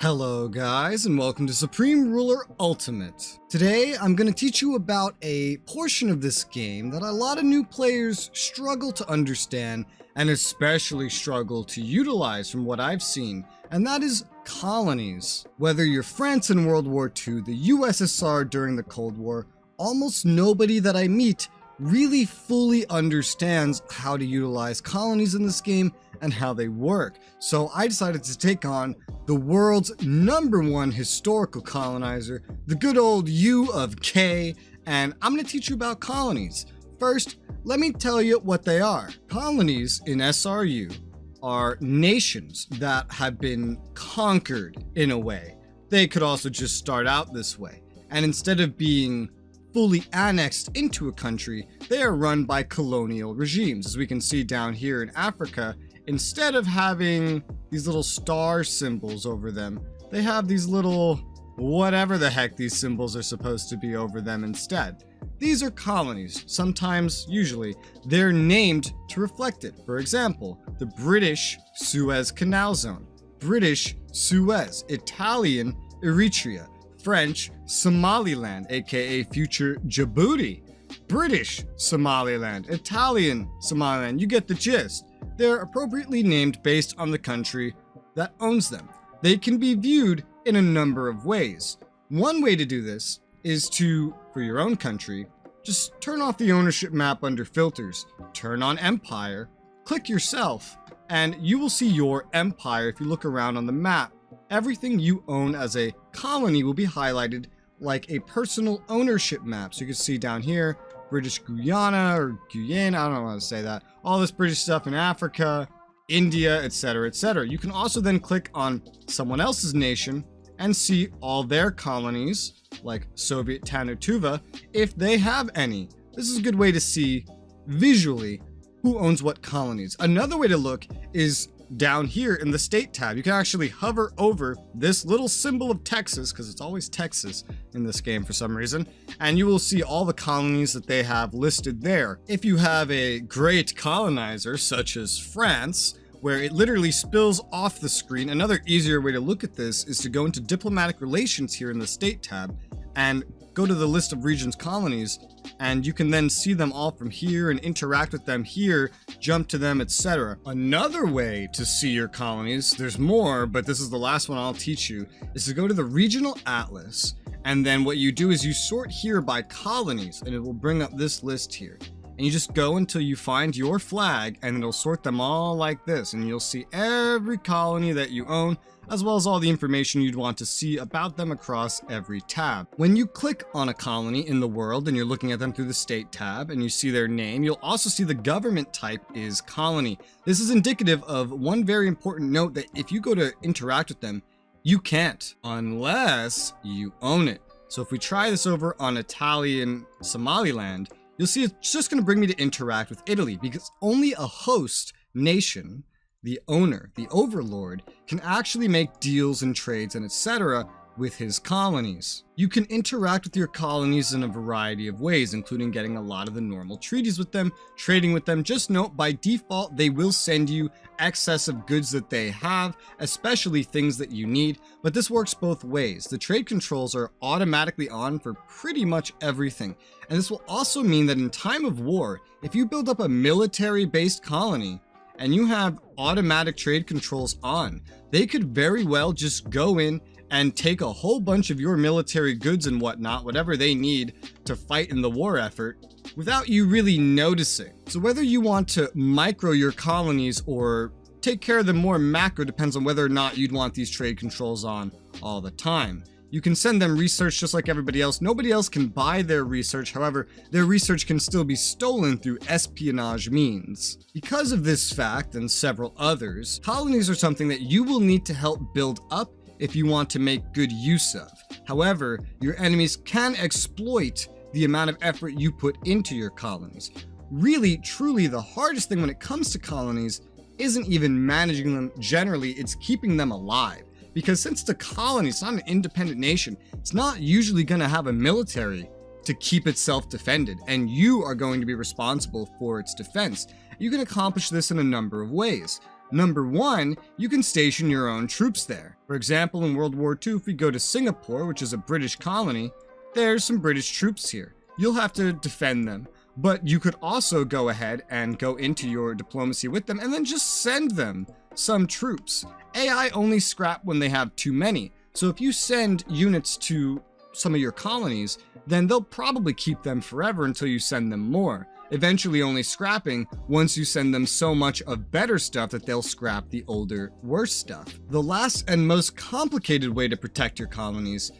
Hello guys, and welcome to Supreme Ruler Ultimate. Today I'm going to teach you about a portion of this game that a lot of new players struggle to understand and especially struggle to utilize from what I've seen, and that is colonies. Whether you're France in World War II, the USSR during the Cold War, almost nobody that I meet really fully understands how to utilize colonies in this game and how they work. So I decided to take on the world's #1 historical colonizer, the good old U of K, and I'm going to teach you about colonies. First, let me tell you what they are. Colonies in SRU are nations that have been conquered in a way. They could also just start out this way, and instead of being fully annexed into a country, they are run by colonial regimes. As we can see down here in Africa, instead of having these little star symbols over them, they have these little whatever the heck these symbols are supposed to be over them instead. These are colonies. Sometimes, usually, they're named to reflect it. For example, the British Suez Canal Zone, British Suez, Italian Eritrea, French Somaliland, aka future Djibouti, British Somaliland, Italian Somaliland, you get the gist. They're appropriately named based on the country that owns them. They can be viewed in a number of ways. One way to do this is to, for your own country, just turn off the ownership map under filters, turn on Empire, click yourself, and you will see your empire. If you look around on the map, everything you own as a colony will be highlighted like a personal ownership map. So you can see down here, British Guyana or Guyana, I don't know how to say that. All this British stuff in Africa, India, etc., etc. You can also then click on someone else's nation and see all their colonies, like Soviet Tanutuva, if they have any. This is a good way to see visually who owns what colonies. Another way to look is down here in the state tab. You can actually hover over this little symbol of Texas, because it's always Texas in this game for some reason, and you will see all the colonies that they have listed there. If you have a great colonizer such as France, where it literally spills off the screen, another easier way to look at this is to go into diplomatic relations here in the state tab and go to the list of regions colonies, and you can then see them all from here and interact with them here, jump to them, etc. Another way to see your colonies, there's more, but this is the last one I'll teach you, is to go to the regional atlas, and then what you do is you sort here by colonies, and it will bring up this list here. And you just go until you find your flag, and it'll sort them all like this, and you'll see every colony that you own, as well as all the information you'd want to see about them across every tab. When you click on a colony in the world and you're looking at them through the state tab and you see their name, you'll also see the government type is colony. This is indicative of one very important note, that if you go to interact with them, you can't unless you own it. So if we try this over on Italian Somaliland, you'll see it's just going to bring me to interact with Italy, because only a host nation, the owner, the overlord, can actually make deals and trades and etc. with his colonies. You can interact with your colonies in a variety of ways, including getting a lot of the normal treaties with them, trading with them. Just note, by default, they will send you excess of goods that they have, especially things that you need, but this works both ways. The trade controls are automatically on for pretty much everything, and this will also mean that in time of war, if you build up a military-based colony, and you have automatic trade controls on, they could very well just go in and take a whole bunch of your military goods and whatnot, whatever they need to fight in the war effort, without you really noticing. So whether you want to micro your colonies or take care of them more macro depends on whether or not you'd want these trade controls on all the time. You can send them research just like everybody else. Nobody else can buy their research. However, their research can still be stolen through espionage means. Because of this fact and several others, colonies are something that you will need to help build up if you want to make good use of. However, your enemies can exploit the amount of effort you put into your colonies. Really, truly, the hardest thing when it comes to colonies isn't even managing them generally, it's keeping them alive. Because since the colony is not an independent nation, it's not usually going to have a military to keep itself defended, and you are going to be responsible for its defense. You can accomplish this in a number of ways. Number one, you can station your own troops there. For example, in World War II, if we go to Singapore, which is a British colony, there's some British troops here. You'll have to defend them, but you could also go ahead and go into your diplomacy with them and then just send them some troops. AI only scrap when they have too many. So if you send units to some of your colonies, then they'll probably keep them forever until you send them more. Eventually only scrapping once you send them so much of better stuff that they'll scrap the older, worse stuff. The last and most complicated way to protect your colonies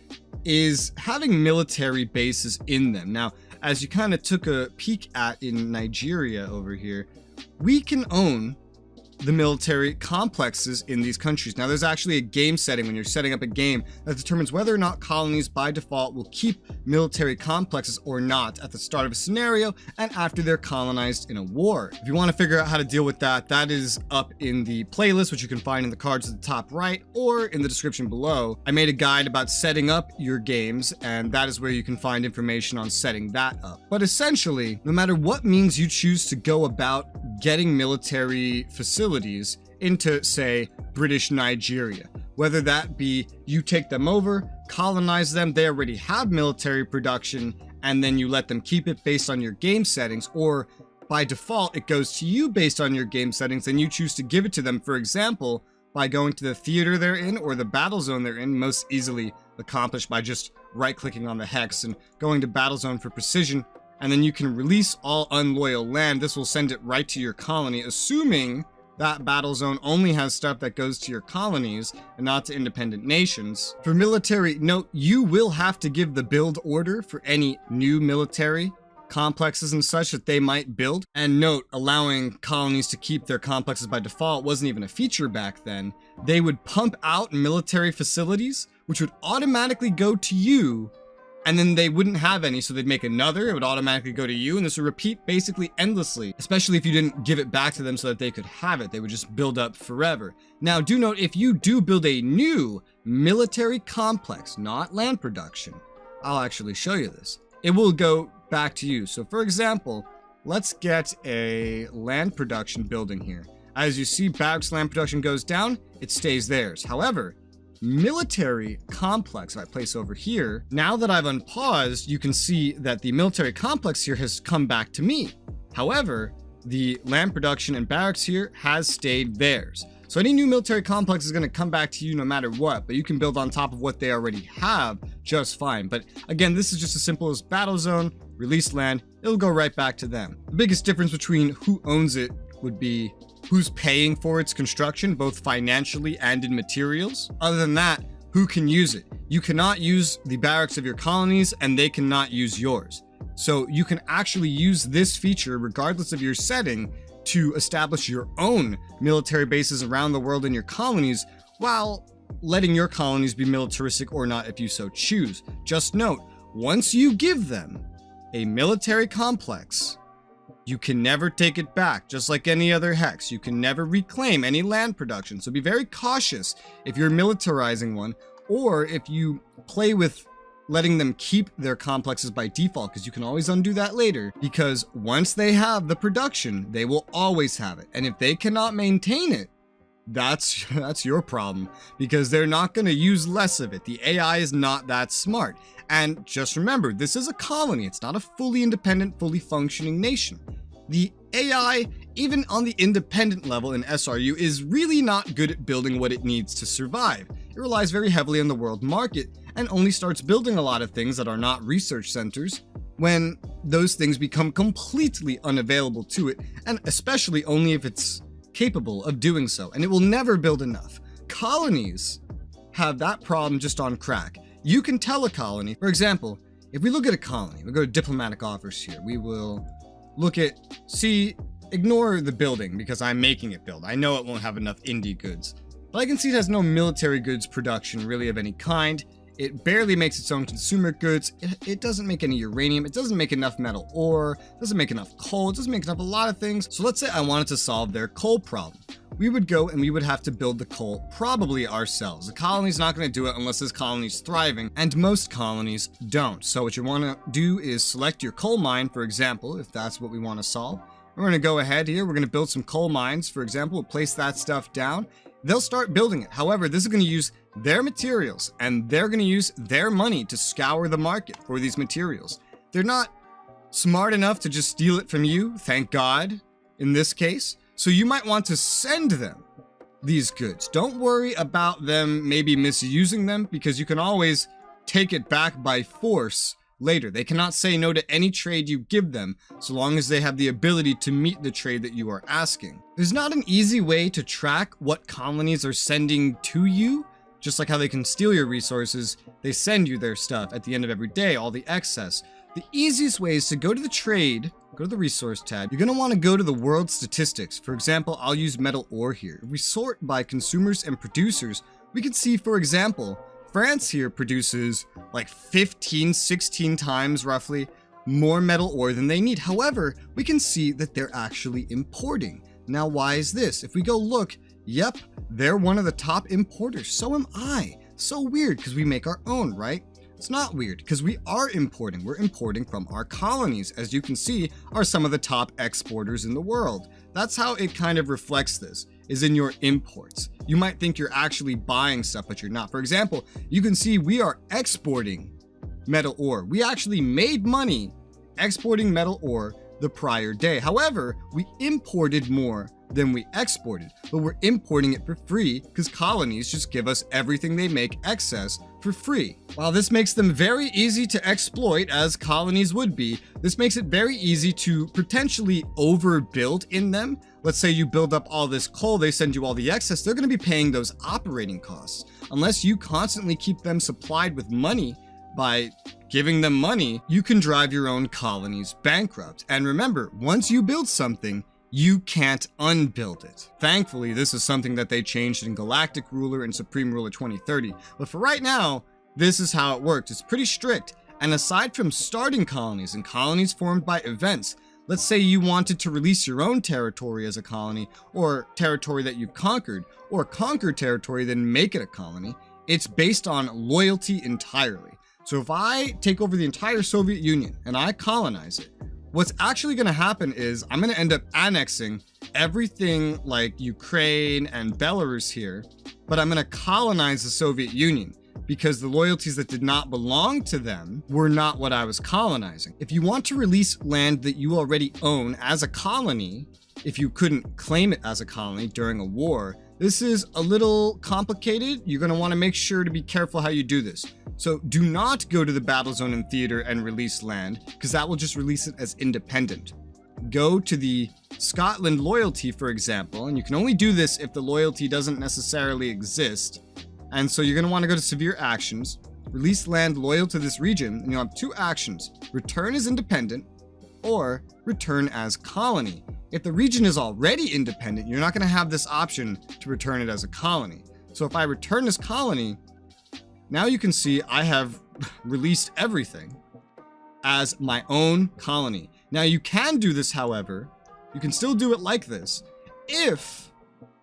is having military bases in them. Now, as you kind of took a peek at in Nigeria over here, we can own the military complexes in these countries. Now, there's actually a game setting when you're setting up a game that determines whether or not colonies by default will keep military complexes or not at the start of a scenario and after they're colonized in a war. If you want to figure out how to deal with that, that is up in the playlist, which you can find in the cards at the top right or in the description below. I made a guide about setting up your games, and that is where you can find information on setting that up. But essentially, no matter what means you choose to go about getting military facilities into, say, British Nigeria, whether that be you take them over, colonize them, they already have military production, and then you let them keep it based on your game settings, or by default it goes to you based on your game settings and you choose to give it to them, for example, by going to the theater they're in or the battle zone they're in, most easily accomplished by just right-clicking on the hex and going to battle zone for precision, and then you can release all unloyal land. This will send it right to your colony, assuming that battle zone only has stuff that goes to your colonies and not to independent nations. For military, note, you will have to give the build order for any new military complexes and such that they might build. And note, allowing colonies to keep their complexes by default wasn't even a feature back then. They would pump out military facilities, which would automatically go to you, and then they wouldn't have any, so they'd make another, it would automatically go to you, and this would repeat basically endlessly, especially if you didn't give it back to them so that they could have it. They would just build up forever. Now, do note, if you do build a new military complex, not land production, I'll actually show you this. It will go back to you. So for example, let's get a land production building here. As you see, barracks land production goes down, it stays theirs. However, military complex, if I place over here, now that I've unpaused, you can see that the military complex here has come back to me. However, the land production and barracks here has stayed theirs. So any new military complex is going to come back to you no matter what, but you can build on top of what they already have just fine. But again, this is just as simple as battle zone, release land, it'll go right back to them. The biggest difference between who owns it would be who's paying for its construction, both financially and in materials. Other than that, who can use it? You cannot use the barracks of your colonies and they cannot use yours. So you can actually use this feature regardless of your setting to establish your own military bases around the world in your colonies while letting your colonies be militaristic or not if you so choose. Just note, once you give them a military complex, you can never take it back, just like any other hex. You can never reclaim any land production. So be very cautious if you're militarizing one, or if you play with letting them keep their complexes by default, because you can always undo that later, because once they have the production, they will always have it. And if they cannot maintain it, that's your problem, because they're not going to use less of it. The AI is not that smart. And just remember, this is a colony. It's not a fully independent, fully functioning nation. The AI, even on the independent level in SRU, is really not good at building what it needs to survive. It relies very heavily on the world market and only starts building a lot of things that are not research centers when those things become completely unavailable to it, and especially only if it's capable of doing so, and it will never build enough. Colonies have that problem just on crack. You can tell a colony, for example, if we look at a colony, we go to diplomatic offers here, we will look at, ignore the building because I'm making it build. I know it won't have enough indie goods, but I can see it has no military goods production really of any kind. It barely makes its own consumer goods. It doesn't make any uranium. It doesn't make enough metal ore. It doesn't make enough coal. It doesn't make enough a lot of things. So let's say I wanted to solve their coal problem. We would go and we would have to build the coal probably ourselves. The colony's not going to do it unless this colony's thriving, and most colonies don't. So what you want to do is select your coal mine, for example, if that's what we want to solve, We're going to go ahead here. We're going to build some coal mines, for example. We'll place that stuff down. They'll start building it. However, this is going to use their materials, and they're going to use their money to scour the market for these materials. They're not smart enough to just steal it from you, thank God, in this case. So you might want to send them these goods. Don't worry about them maybe misusing them, because you can always take it back by force later. They cannot say no to any trade you give them, so long as they have the ability to meet the trade that you are asking. There's not an easy way to track what colonies are sending to you. Just like how they can steal your resources, they send you their stuff at the end of every day, all the excess. The easiest way is to go to the trade, go to the resource tab. You're going to want to go to the world statistics. For example, I'll use metal ore here. If we sort by consumers and producers, we can see, for example, France here produces like 15, 16 times roughly more metal ore than they need. However, we can see that they're actually importing. Now, why is this? If we go look, yep, they're one of the top importers. So am I. So weird, because we make our own, right? It's not weird, because we are importing. We're importing from our colonies, as you can see, are some of the top exporters in the world. That's how it kind of reflects this, is in your imports. You might think you're actually buying stuff, but you're not. For example, you can see we are exporting metal ore. We actually made money exporting metal ore the prior day. However, we imported more than we exported, but we're importing it for free because colonies just give us everything they make excess for free. While this makes them very easy to exploit, as colonies would be, this makes it very easy to potentially overbuild in them. Let's say you build up all this coal, they send you all the excess, they're going to be paying those operating costs. Unless you constantly keep them supplied with money by giving them money, you can drive your own colonies bankrupt. And remember, once you build something, you can't unbuild it. Thankfully, this is something that they changed in Galactic Ruler and Supreme Ruler 2030. But for right now, this is how it works. It's pretty strict. And aside from starting colonies and colonies formed by events, let's say you wanted to release your own territory as a colony, or territory that you've conquered, or conquer territory, then make it a colony. It's based on loyalty entirely. So if I take over the entire Soviet Union and I colonize it, what's actually going to happen is I'm going to end up annexing everything like Ukraine and Belarus here, but I'm going to colonize the Soviet Union because the loyalties that did not belong to them were not what I was colonizing. If you want to release land that you already own as a colony, if you couldn't claim it as a colony during a war, this is a little complicated. You're going to want to make sure to be careful how you do this. So do not go to the battle zone and theater and release land, because that will just release it as independent. Go to the Scotland loyalty, for example, and you can only do this if the loyalty doesn't necessarily exist. And so you're going to want to go to severe actions, release land loyal to this region, and you'll have two actions: return as independent or return as colony. If the region is already independent, you're not going to have this option to return it as a colony. So if I return as colony, now you can see I have released everything as my own colony. Now you can do this, however, you can still do it like this if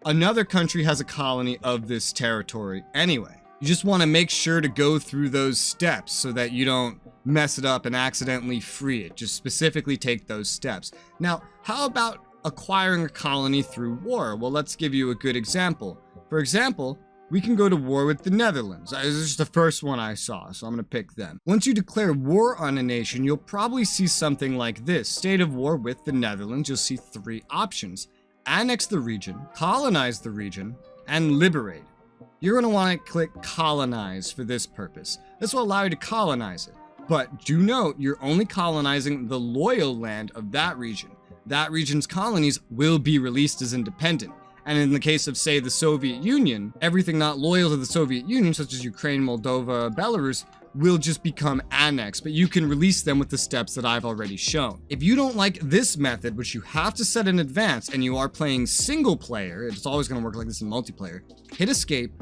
another country has a colony of this territory anyway. You just want to make sure to go through those steps so that you don't mess it up and accidentally free it. Just specifically take those steps. Now, how about acquiring a colony through war? Well, let's give you a good example. For example, we can go to war with the Netherlands. This is the first one I saw, so I'm going to pick them. Once you declare war on a nation, you'll probably see something like this. State of war with the Netherlands, you'll see three options: annex the region, colonize the region, and liberate. You're going to want to click colonize for this purpose. This will allow you to colonize it. But do note, you're only colonizing the loyal land of that region. That region's colonies will be released as independent. And in the case of, say, the Soviet Union, everything not loyal to the Soviet Union, such as Ukraine, Moldova, Belarus, will just become annexed, but you can release them with the steps that I've already shown. If you don't like this method, which you have to set in advance, and you are playing single player, it's always going to work like this in multiplayer, hit escape,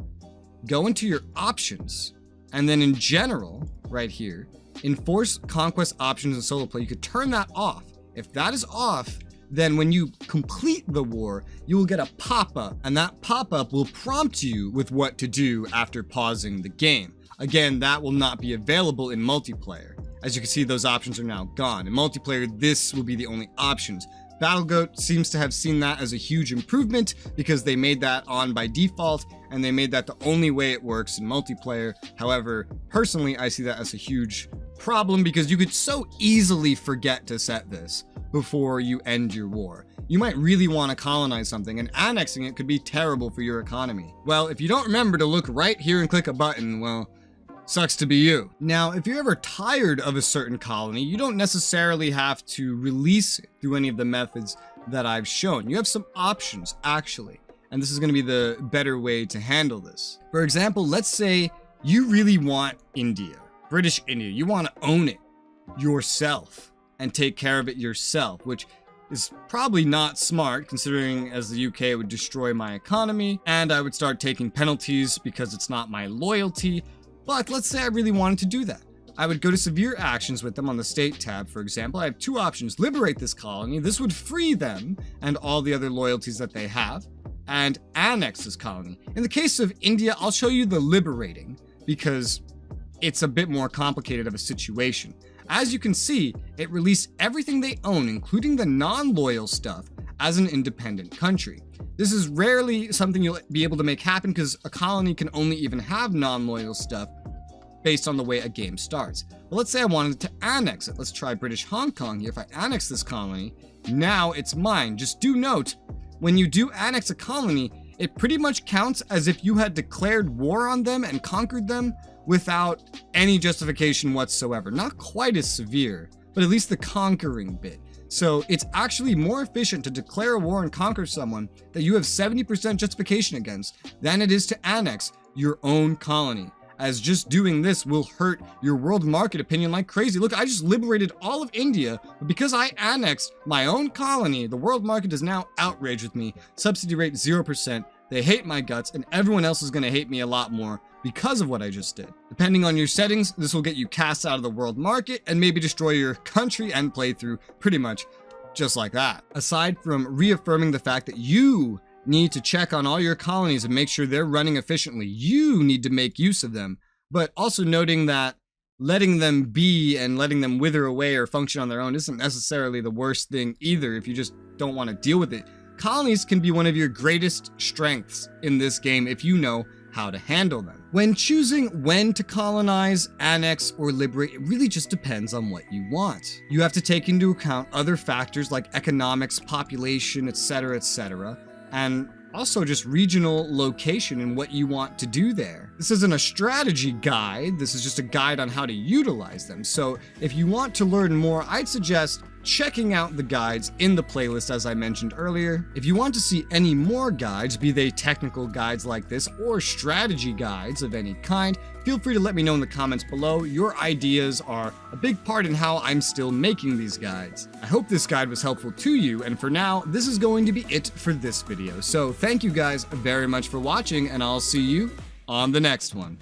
go into your options, and then in general, right here, enforce conquest options in solo play. You could turn that off. If that is off, then when you complete the war, you will get a pop-up, and that pop-up will prompt you with what to do after pausing the game. Again, that will not be available in multiplayer. As you can see, those options are now gone. In multiplayer, this will be the only options. BattleGoat seems to have seen that as a huge improvement because they made that on by default and they made that the only way it works in multiplayer. However, personally, I see that as a huge problem because you could so easily forget to set this before you end your war. You might really want to colonize something, and annexing it could be terrible for your economy. Well, if you don't remember to look right here and click a button, well, sucks to be you. Now, if you're ever tired of a certain colony, you don't necessarily have to release it through any of the methods that I've shown. You have some options, actually, and this is going to be the better way to handle this. For example, let's say you really want India, British India. You want to own it yourself and take care of it yourself, which is probably not smart considering as the UK would destroy my economy and I would start taking penalties because it's not my loyalty. But let's say I really wanted to do that. I would go to severe actions with them on the state tab, for example. I have two options: liberate this colony. This would free them and all the other loyalties that they have, and annex this colony. In the case of India, I'll show you the liberating because it's a bit more complicated of a situation. As you can see, it released everything they own, including the non-loyal stuff, as an independent country. This is rarely something you'll be able to make happen because a colony can only even have non-loyal stuff based on the way a game starts. But let's say I wanted to annex it. Let's try British Hong Kong here. If I annex this colony, now it's mine. Just do note, when you do annex a colony, it pretty much counts as if you had declared war on them and conquered them without any justification whatsoever. Not quite as severe, but at least the conquering bit. So it's actually more efficient to declare a war and conquer someone that you have 70% justification against than it is to annex your own colony, as just doing this will hurt your world market opinion like crazy. Look, I just liberated all of India, but because I annexed my own colony, the world market is now outraged with me. Subsidy rate 0%. They hate my guts, and everyone else is going to hate me a lot more because of what I just did. Depending on your settings, this will get you cast out of the world market and maybe destroy your country and playthrough pretty much just like that. Aside from reaffirming the fact that you need to check on all your colonies and make sure they're running efficiently, you need to make use of them, but also noting that letting them be and letting them wither away or function on their own isn't necessarily the worst thing either if you just don't want to deal with it. Colonies can be one of your greatest strengths in this game if you know how to handle them. When choosing when to colonize, annex, or liberate, it really just depends on what you want. You have to take into account other factors like economics, population, etc., and also just regional location and what you want to do there. This isn't a strategy guide, this is just a guide on how to utilize them. So if you want to learn more, I'd suggest checking out the guides in the playlist as I mentioned earlier. If you want to see any more guides, be they technical guides like this or strategy guides of any kind, feel free to let me know in the comments below. Your ideas are a big part in how I'm still making these guides. I hope this guide was helpful to you, and for now, this is going to be it for this video. So thank you guys very much for watching, and I'll see you on the next one.